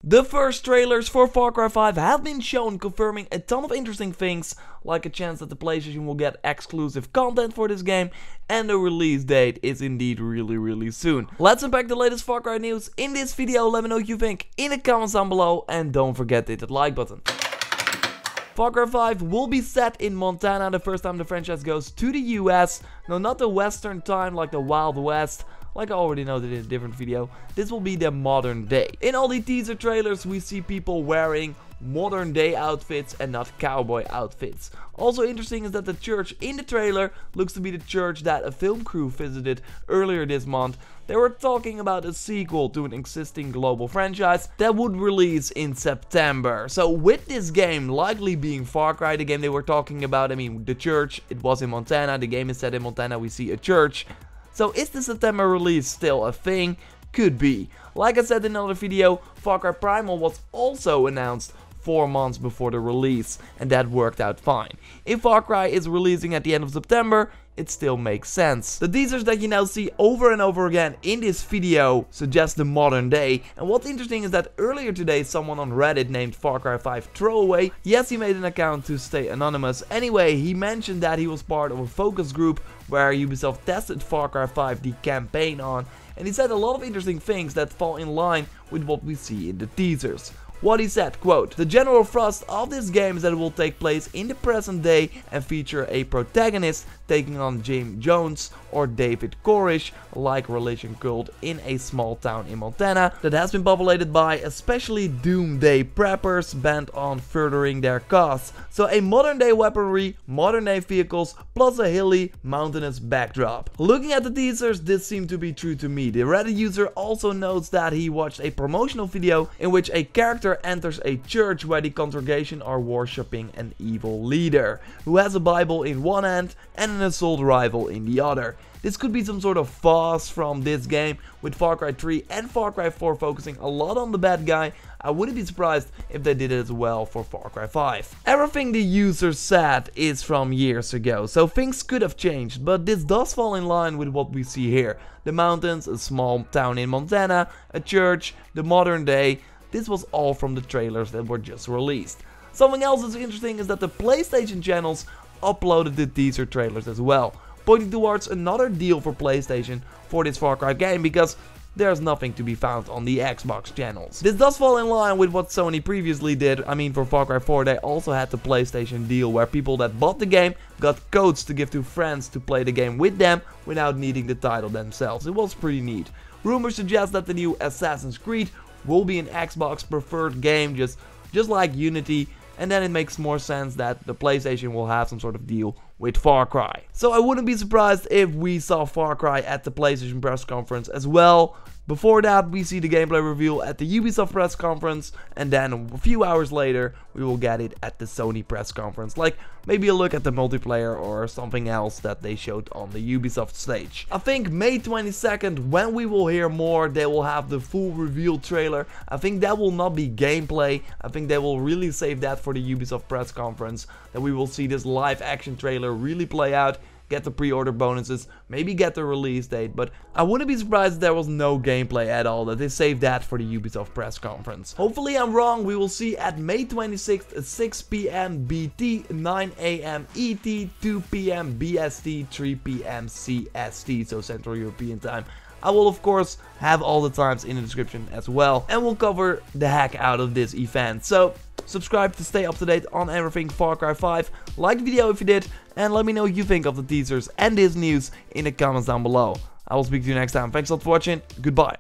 The first trailers for Far Cry 5 have been shown, confirming a ton of interesting things, like a chance that the PlayStation will get exclusive content for this game, and the release date is indeed really soon. Let's unpack the latest Far Cry news in this video. Let me know what you think in the comments down below, and don't forget to hit that like button. Far Cry 5 will be set in Montana the first time the franchise goes to the US. No, not the Western time like the Wild West. Like I already noted in a different video, this will be the modern day. In all the teaser trailers we see people wearing modern day outfits and not cowboy outfits. Also interesting is that the church in the trailer looks to be the church that a film crew visited earlier this month. They were talking about a sequel to an existing global franchise that would release in September. So with this game likely being Far Cry, the game they were talking about, I mean the church, it was in Montana, the game is set in Montana, we see a church. So is the September release still a thing? Could be. Like I said in another video, Far Cry Primal was also announced 4 months before the release, and that worked out fine. If Far Cry is releasing at the end of September, it still makes sense. The teasers that you now see over and over again in this video suggest the modern day, and what's interesting is that earlier today someone on Reddit named Far Cry 5 Throwaway, yes, he made an account to stay anonymous. Anyway, he mentioned that he was part of a focus group where Ubisoft tested Far Cry 5 the campaign on, and he said a lot of interesting things that fall in line with what we see in the teasers. What he said, quote, "The general thrust of this game is that it will take place in the present day and feature a protagonist taking on James Jones or David Koresh like religion cult in a small town in Montana that has been populated by especially doomsday preppers bent on furthering their cause. So a modern day weaponry, modern day vehicles, plus a hilly, mountainous backdrop." Looking at the teasers, this seemed to be true to me. The Reddit user also notes that he watched a promotional video in which a character enters a church where the congregation are worshipping an evil leader who has a Bible in one hand and an assault rifle in the other. This could be some sort of fuss from this game, with Far Cry 3 and Far Cry 4 focusing a lot on the bad guy. I wouldn't be surprised if they did it as well for Far Cry 5. Everything the user said is from years ago, so things could have changed, but this does fall in line with what we see here. The mountains, a small town in Montana, a church, the modern day. This was all from the trailers that were just released. Something else that's interesting is that the PlayStation channels uploaded the teaser trailers as well, pointing towards another deal for PlayStation for this Far Cry game, because there's nothing to be found on the Xbox channels. This does fall in line with what Sony previously did. I mean, for Far Cry 4 they also had the PlayStation deal where people that bought the game got codes to give to friends to play the game with them without needing the title themselves. It was pretty neat. Rumors suggest that the new Assassin's Creed will be an Xbox preferred game, just like Unity, and then it makes more sense that the PlayStation will have some sort of deal with Far Cry. So I wouldn't be surprised if we saw Far Cry at the PlayStation press conference as well. Before that, we see the gameplay reveal at the Ubisoft press conference, and then a few hours later we will get it at the Sony press conference, like maybe a look at the multiplayer or something else that they showed on the Ubisoft stage. I think May 22nd, when we will hear more, they will have the full reveal trailer. I think that will not be gameplay. I think they will really save that for the Ubisoft press conference, that we will see this live action trailer really play out, get the pre-order bonuses, maybe get the release date, but I wouldn't be surprised if there was no gameplay at all, that they saved that for the Ubisoft press conference. Hopefully I'm wrong. We will see at May 26th at 6 PM BT, 9 AM ET, 2 PM BST, 3 PM CST, so Central European Time. I will of course have all the times in the description as well, and we'll cover the heck out of this event. So subscribe to stay up to date on everything Far Cry 5, like the video if you did, and let me know what you think of the teasers and this news in the comments down below. I will speak to you next time. Thanks a lot for watching, goodbye.